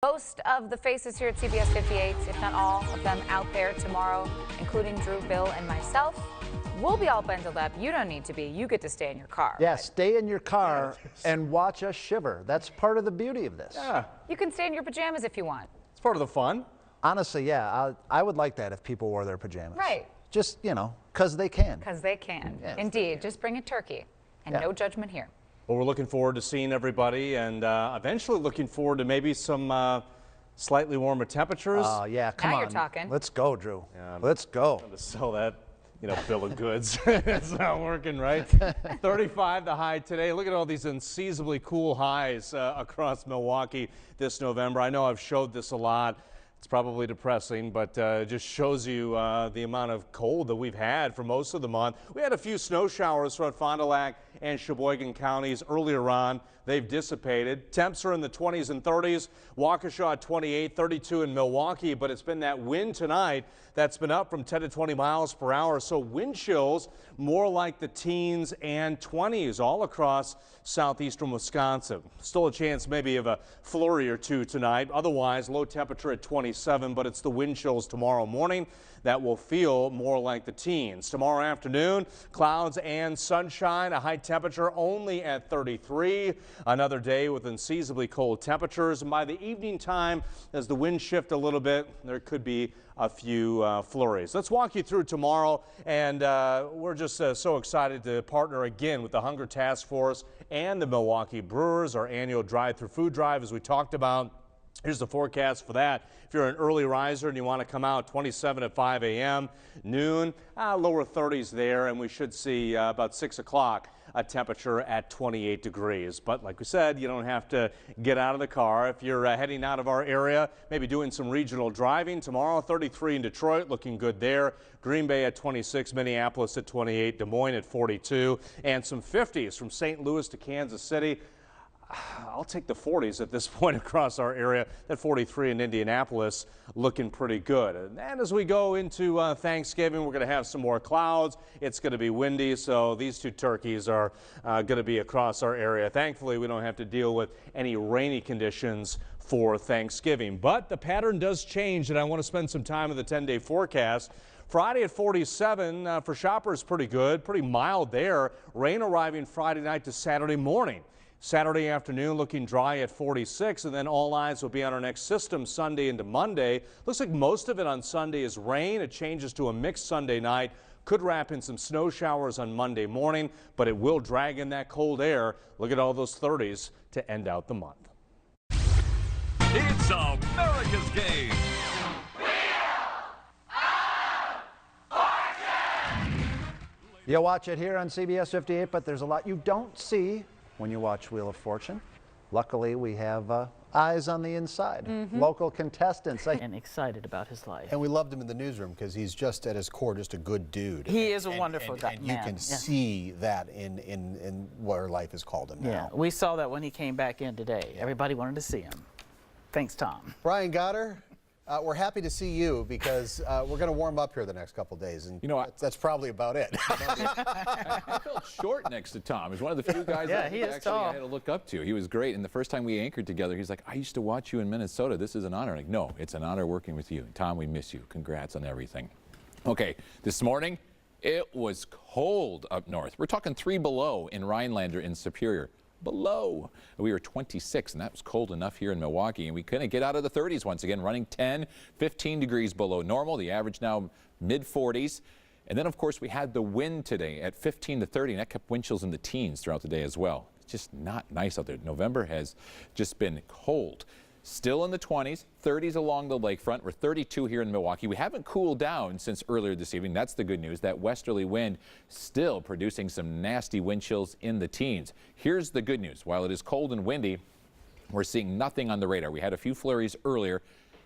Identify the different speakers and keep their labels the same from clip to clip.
Speaker 1: Most of the faces here at CBS 58, if not all of them out there tomorrow, including Drew, Bill, and myself. We'll be all bundled up. You don't need to be. You get to stay in your car.
Speaker 2: Yeah, stay in your car and watch us shiver. That's part of the beauty of this.
Speaker 3: Yeah.
Speaker 1: You can stay in your pajamas if you want.
Speaker 3: It's part of the fun.
Speaker 2: Honestly, yeah, I would like that if people wore their pajamas.
Speaker 1: Right.
Speaker 2: Just, you know, because they can.
Speaker 1: Because they can.
Speaker 2: Yes,
Speaker 1: Indeed. Just bring a turkey. And no judgment here.
Speaker 3: Well, we're looking forward to seeing everybody and eventually looking forward to maybe some slightly warmer temperatures.
Speaker 2: Oh, yeah, come on.
Speaker 1: Now you're talking.
Speaker 2: Let's go, Drew.
Speaker 3: Yeah.
Speaker 2: Let's go.
Speaker 3: To sell that, bill of goods. It's not working, right? 35 the high today. Look at all these unseasonably cool highs across Milwaukee this November. I know I've showed this a lot. It's probably depressing, but it just shows you the amount of cold that we've had for most of the month. We had a few snow showers throughout Fond du Lac and Sheboygan counties earlier on. They've dissipated. Temps are in the 20s and 30s. Waukesha at 28, 32 in Milwaukee, but it's been that wind tonight that's been up from 10 to 20 miles per hour. So wind chills more like the teens and 20s all across southeastern Wisconsin. Still a chance maybe of a flurry or two tonight. Otherwise, low temperature at 27, but it's the wind chills tomorrow morning that will feel more like the teens. Tomorrow afternoon, clouds and sunshine, a high temperature only at 33. Another day with unseasonably cold temperatures. And by the evening time, as the winds shift a little bit, there could be a few flurries. Let's walk you through tomorrow, and we're just so excited to partner again with the Hunger Task Force and the Milwaukee Brewers, our annual drive-through food drive, as we talked about. Here's the forecast for that. If you're an early riser and you want to come out, 27 at 5 a.m., noon, lower 30s there, and we should see about 6 o'clock a temperature at 28 degrees. But like we said, you don't have to get out of the car. If you're heading out of our area, maybe doing some regional driving, tomorrow 33 in Detroit, looking good there. Green Bay at 26, Minneapolis at 28, Des Moines at 42, and some 50s from St. Louis to Kansas City. I'll take the 40s at this point across our area. That 43 in Indianapolis looking pretty good. And then as we go into Thanksgiving, we're going to have some more clouds. It's going to be windy, so these two turkeys are going to be across our area. Thankfully, we don't have to deal with any rainy conditions for Thanksgiving. But the pattern does change, and I want to spend some time with the 10-day forecast. Friday at 47 for shoppers, pretty good, pretty mild there. Rain arriving Friday night to Saturday morning. Saturday afternoon looking dry at 46, and then all eyes will be on our next system Sunday into Monday. Looks like most of it on Sunday is rain. It changes to a mixed Sunday night. Could wrap in some snow showers on Monday morning, but it will drag in that cold air. Look at all those 30s to end out the month.
Speaker 4: It's America's game.
Speaker 2: You'll watch it here on CBS 58, but there's a lot you don't see when you watch Wheel of Fortune. Luckily, we have eyes on the inside, local contestants.
Speaker 5: And excited about his life.
Speaker 6: And we loved him in the newsroom because he's just at his core just a good dude.
Speaker 5: He is a wonderful guy.
Speaker 6: And you can see that in where life has called him now.
Speaker 5: Yeah, we saw that when he came back in today. Everybody wanted to see him. Thanks, Tom.
Speaker 6: Brian Goddard, we're happy to see you because we're going to warm up here the next couple days, and that's probably about it.
Speaker 7: I felt short next to Tom. He's one of the few guys that
Speaker 5: he is
Speaker 7: actually
Speaker 5: tall.
Speaker 7: I had to look up to. He was great, and the first time we anchored together, he's like, I used to watch you in Minnesota. This is an honor. I'm like, no, it's an honor working with you. Tom, we miss you. Congrats on everything. Okay, this morning, it was cold up north. We're talking 3 below in Rhinelander in Superior. Below. We were 26, and that was cold enough here in Milwaukee, and we couldn't get out of the 30s once again, running 10, 15 degrees below normal. The average now mid-40s. And then, of course, we had the wind today at 15 to 30, and that kept wind chills in the teens throughout the day as well. It's just not nice out there. November has just been cold. Still in the 20s, 30s along the lakefront. We're 32 here in Milwaukee. We haven't cooled down since earlier this evening. That's the good news. That westerly wind still producing some nasty wind chills in the teens. Here's the good news. While it is cold and windy, we're seeing nothing on the radar. We had a few flurries earlier.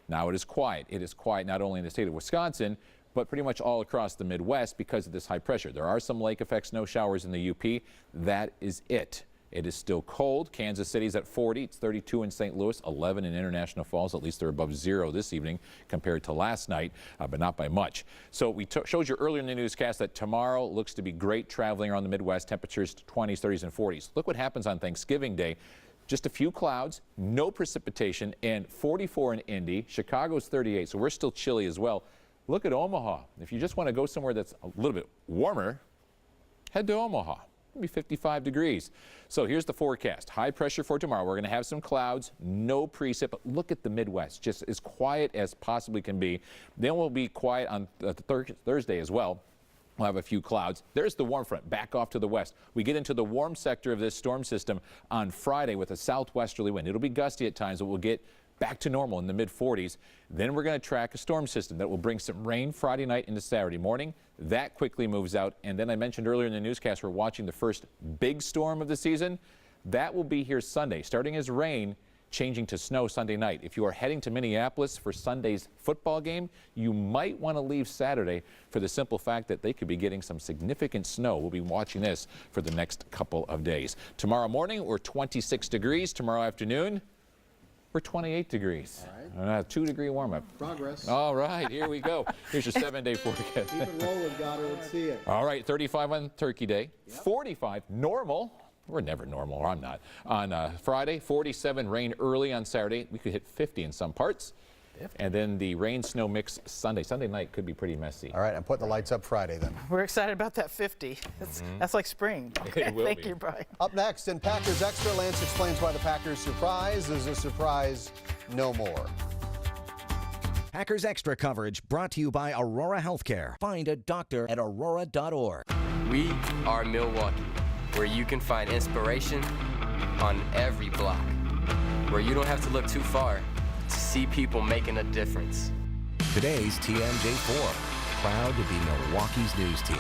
Speaker 7: Now it is quiet. It is quiet not only in the state of Wisconsin, but pretty much all across the Midwest because of this high pressure. There are some lake effect snow showers in the UP. That is it. It is still cold. Kansas City's at 40. It's 32 in St. Louis, 11 in International Falls. At least they're above 0 this evening compared to last night, but not by much. So we showed you earlier in the newscast that tomorrow looks to be great traveling around the Midwest. Temperatures 20s, 30s, and 40s. Look what happens on Thanksgiving Day. just a few clouds, no precipitation, and 44 in Indy. Chicago's 38, so we're still chilly as well. Look at Omaha. If you just want to go somewhere that's a little bit warmer, head to Omaha. It'll be 55 degrees. So here's the forecast. High pressure for tomorrow. We're going to have some clouds, no precip, but look at the Midwest, just as quiet as possibly can be. Then we'll be quiet on Thursday as well. We'll have a few clouds. There's the warm front back off to the west. We get into the warm sector of this storm system on Friday with a southwesterly wind. It'll be gusty at times, but we'll get back to normal in the mid-40s. Then we're going to track a storm system that will bring some rain Friday night into Saturday morning. That quickly moves out. And then I mentioned earlier in the newscast, we're watching the first big storm of the season. That will be here Sunday, starting as rain, changing to snow Sunday night. If you are heading to Minneapolis for Sunday's football game, you might want to leave Saturday for the simple fact that they could be getting some significant snow. We'll be watching this for the next couple of days. Tomorrow morning, we're 26 degrees. Tomorrow afternoon, we're 28 degrees. All right. 2-degree warm-up.
Speaker 6: Progress.
Speaker 7: All right, here we go. Here's your 7-day forecast.
Speaker 6: Keep it rolling, Goddard. Let's see it.
Speaker 7: All right, 35 on Turkey Day, 45 normal. We're never normal, or I'm not. On Friday, 47 rain early on Saturday. We could hit 50 in some parts. And then the rain-snow mix Sunday. Sunday night could be pretty messy.
Speaker 6: All right, I'm putting the lights up Friday then.
Speaker 5: We're excited about that 50. That's like spring.
Speaker 7: It will
Speaker 5: Thank
Speaker 7: be.
Speaker 5: you, Brian.
Speaker 6: Up next in Packers Extra, Lance explains why the Packers surprise is a surprise no more.
Speaker 8: Packers Extra coverage brought to you by Aurora Healthcare. Find a doctor at aurora.org.
Speaker 9: We are Milwaukee, where you can find inspiration on every block, where you don't have to look too far to see people making a difference.
Speaker 8: Today's TMJ4, proud to be Milwaukee's news team.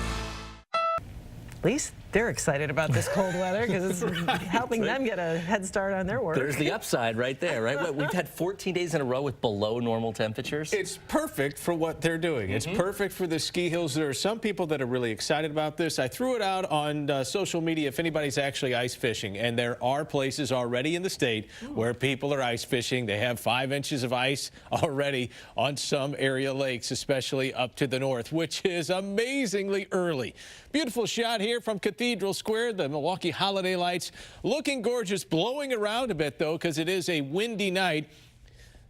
Speaker 10: At least they're excited about this cold weather because it's helping them get a head start on their work.
Speaker 11: There's the upside right there, right? We've had 14 days in a row with below normal temperatures.
Speaker 12: It's perfect for what they're doing. It's perfect for the ski hills. There are some people that are really excited about this. I threw it out on social media if anybody's actually ice fishing, and there are places already in the state where people are ice fishing. They have 5 inches of ice already on some area lakes, especially up to the north, which is amazingly early. Beautiful shot here from Cathedral Square, the Milwaukee holiday lights looking gorgeous, blowing around a bit though because it is a windy night.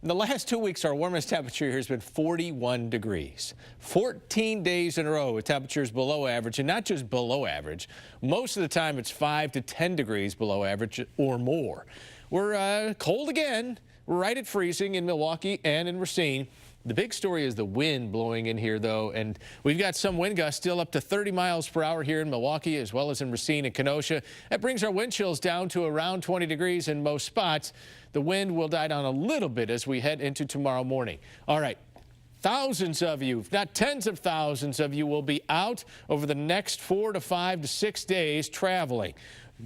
Speaker 12: In the last 2 weeks, our warmest temperature here has been 41 degrees. 14 days in a row with temperatures below average, and not just below average. Most of the time it's 5 to 10 degrees below average or more. We're cold again. We're right at freezing in Milwaukee and in Racine. The big story is the wind blowing in here, though, and we've got some wind gusts still up to 30 miles per hour here in Milwaukee, as well as in Racine and Kenosha. That brings our wind chills down to around 20 degrees in most spots. The wind will die down a little bit as we head into tomorrow morning. All right. Thousands of you, if not tens of thousands of you, will be out over the next 4 to 5 to 6 days traveling.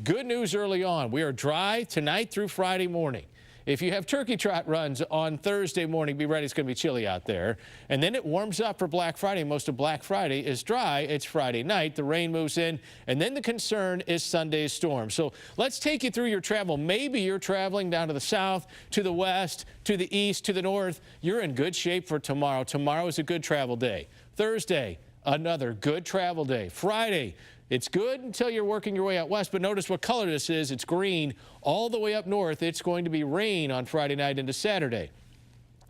Speaker 12: Good news early on. We are dry tonight through Friday morning. If you have turkey trot runs on Thursday morning, be ready. It's going to be chilly out there. And then it warms up for Black Friday. Most of Black Friday is dry. It's Friday night. The rain moves in. And then the concern is Sunday's storm. So let's take you through your travel. Maybe you're traveling down to the south, to the west, to the east, to the north. You're in good shape for tomorrow. Tomorrow is a good travel day. Thursday, another good travel day. Friday, it's good until you're working your way out west, but notice what color this is. It's green. All the way up north, it's going to be rain on Friday night into Saturday.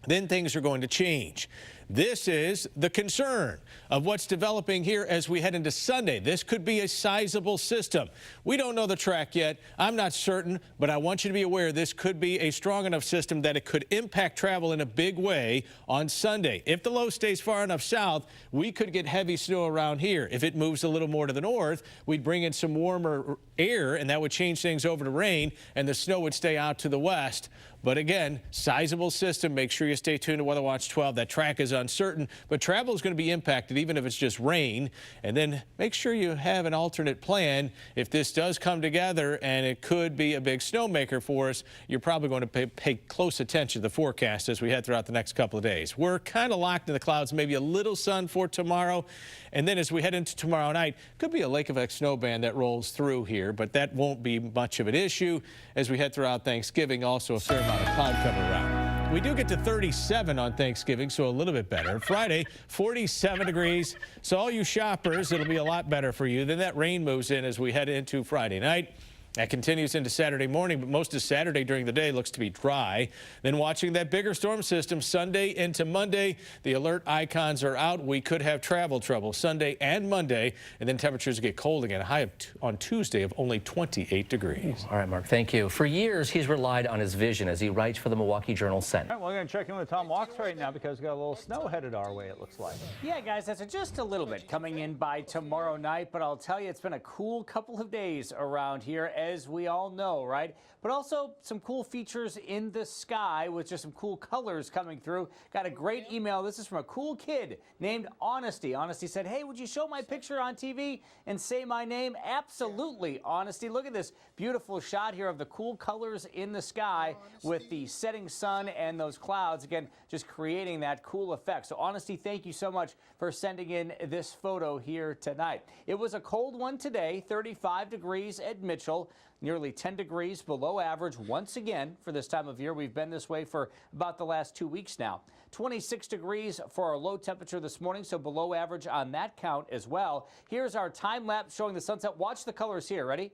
Speaker 12: Then things are going to change. This is the concern of what's developing here as we head into Sunday. This could be a sizable system. We don't know the track yet. I'm not certain, but I want you to be aware this could be a strong enough system that it could impact travel in a big way on Sunday. If the low stays far enough south, we could get heavy snow around here. If it moves a little more to the north, we'd bring in some warmer air, and that would change things over to rain, and the snow would stay out to the west. But again, sizable system. Make sure you stay tuned to Weather Watch 12. That track is uncertain, but travel is going to be impacted even if it's just rain. And then make sure you have an alternate plan if this does come together and it could be a big snowmaker for us. You're probably going to pay close attention to the forecast as we head throughout the next couple of days. We're kind of locked in the clouds, maybe a little sun for tomorrow. And then as we head into tomorrow night, could be a lake effect snow band that rolls through here, but that won't be much of an issue as we head throughout Thanksgiving. Also a fair amount of cloud cover around. We do get to 37 on Thanksgiving, so a little bit better. Friday, 47 degrees. So all you shoppers, it'll be a lot better for you. Then that rain moves in as we head into Friday night. That continues into Saturday morning, but most of Saturday during the day looks to be dry. Then watching that bigger storm system Sunday into Monday, the alert icons are out. We could have travel trouble Sunday and Monday, and then temperatures get cold again. A high of on Tuesday of only 28 degrees.
Speaker 11: All right, Mark, thank you. For years, he's relied on his vision as he writes for the Milwaukee Journal-Sentinel.
Speaker 13: All right, we're going to check in with Tom Walks right now because we've got a little snow headed our way, it looks like.
Speaker 14: Yeah, guys, that's just a little bit coming in by tomorrow night, but I'll tell you, it's been a cool couple of days around here, as we all know, right? But also some cool features in the sky with just some cool colors coming through. Got a great email. This is from a cool kid named Honesty. Honesty said, hey, would you show my picture on TV and say my name? Absolutely, Honesty. Look at this beautiful shot here of the cool colors in the sky with the setting sun and those clouds. Again, just creating that cool effect. So Honesty, thank you so much for sending in this photo here tonight. It was a cold one today, 35 degrees at Mitchell. Nearly 10 degrees below average once again for this time of year. We've been this way for about the last 2 weeks now. 26 degrees for our low temperature this morning, so below average on that count as well. Here's our time lapse showing the sunset. Watch the colors here. Ready?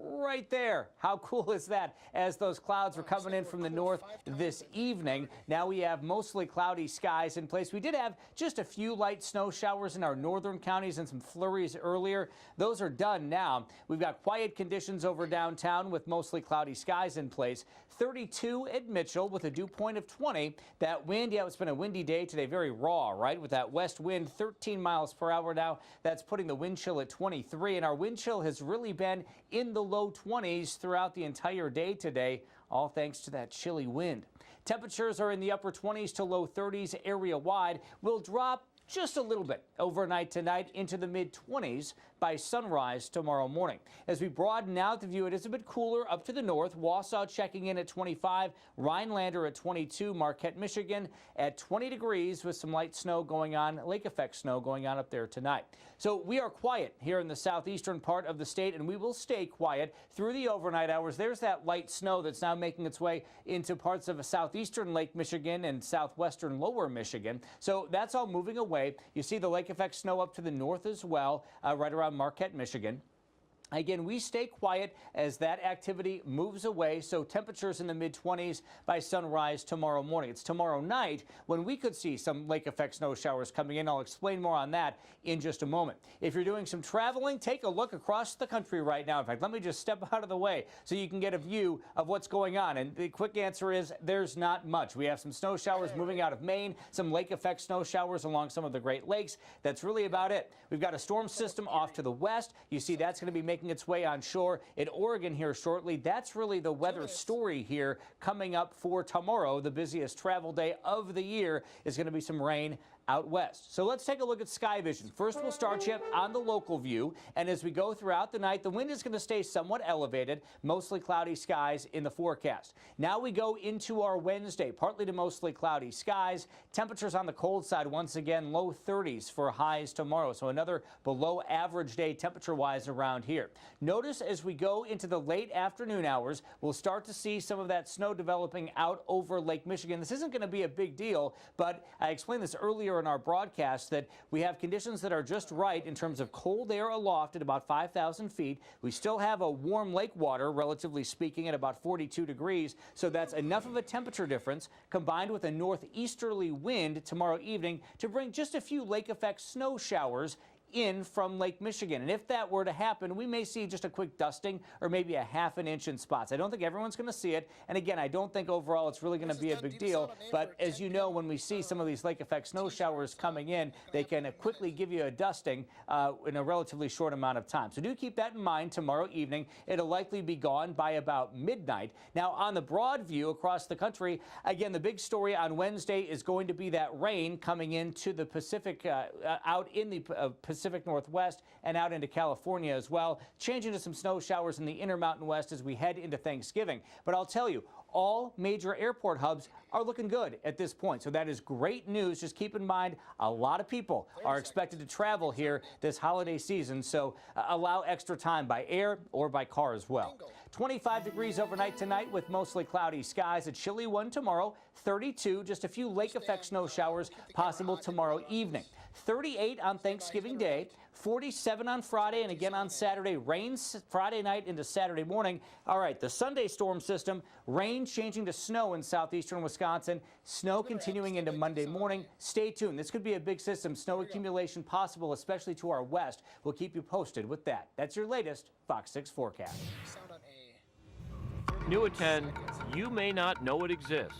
Speaker 14: Right there. How cool is that? As those clouds were coming in from the north this evening, now we have mostly cloudy skies in place. We did have just a few light snow showers in our northern counties and some flurries earlier. Those are done now. We've got quiet conditions over downtown with mostly cloudy skies in place. 32 at Mitchell with a dew point of 20. That wind, yeah, it's been a windy day today, very raw, right? With that west wind, 13 miles per hour now. That's putting the wind chill at 23, and our wind chill has really been in the low 20s throughout the entire day today, all thanks to that chilly wind. Temperatures are in the upper 20s to low 30s area-wide. Will drop just a little bit overnight tonight into the mid-20s by sunrise tomorrow morning. As we broaden out the view, it is a bit cooler up to the north. Wausau checking in at 25, Rhinelander at 22, Marquette, Michigan at 20 degrees with some light snow going on, lake effect snow going on up there tonight. So we are quiet here in the southeastern part of the state, and we will stay quiet through the overnight hours. There's that light snow that's now making its way into parts of southeastern Lake Michigan and southwestern lower Michigan. So that's all moving away. You see the lake effect snow up to the north as well, right around Marquette, Michigan. Again, we stay quiet as that activity moves away, so temperatures in the mid-20s by sunrise tomorrow morning. It's tomorrow night when we could see some lake effect snow showers coming in. I'll explain more on that in just a moment. If you're doing some traveling, take a look across the country right now. In fact, let me just step out of the way so you can get a view of what's going on. And the quick answer is there's not much. We have some snow showers moving out of Maine, some lake effect snow showers along some of the Great Lakes. That's really about it. We've got a storm system off to the west. You see that's going to be making its way on shore in Oregon here shortly. That's really the weather story here coming up for tomorrow. The busiest travel day of the year is going to be some rain out west. So let's take a look at sky vision. First, we'll start you on the local view, and as we go throughout the night, the wind is going to stay somewhat elevated, mostly cloudy skies in the forecast. Now we go into our Wednesday, partly to mostly cloudy skies. Temperatures on the cold side, once again, low 30s for highs tomorrow, so another below average day temperature-wise around here. Notice as we go into the late afternoon hours, we'll start to see some of that snow developing out over Lake Michigan. This isn't going to be a big deal, but I explained this earlier in our broadcast that we have conditions that are just right in terms of cold air aloft at about 5,000 feet. We still have a warm lake water, relatively speaking, at about 42 degrees. So that's enough of a temperature difference combined with a northeasterly wind tomorrow evening to bring just a few lake effect snow showers in from Lake Michigan. And if that were to happen, we may see just a quick dusting or maybe a ½ an inch in spots. I don't think everyone's going to see it. And again, I don't think overall it's really going to be a big deal. But as you know, when we see some of these lake effect snow showers coming in, they can quickly give you a dusting in a relatively short amount of time. So do keep that in mind tomorrow evening. It'll likely be gone by about midnight. Now, on the broad view across the country, again, the big story on Wednesday is going to be that rain coming into the Pacific, out in the Pacific Northwest and out into California as well, changing to some snow showers in the Intermountain West as we head into Thanksgiving. But I'll tell you, all major airport hubs are looking good at this point. So that is great news. Just keep in mind, a lot of people are expected to travel here this holiday season, so allow extra time by air or by car as well. 25 degrees overnight tonight with mostly cloudy skies. A chilly one tomorrow, 32. Just a few lake effect snow showers possible tomorrow evening. 38 on Thanksgiving Day, 47 on Friday, and again on Saturday. Rain Friday night into Saturday morning. All right, the Sunday storm system, rain changing to snow in southeastern Wisconsin, snow continuing into Monday morning. Stay tuned. This could be a big system. Snow accumulation possible, especially to our west. We'll keep you posted with that. That's your latest Fox 6 forecast.
Speaker 15: New at 10, you may not know it exists.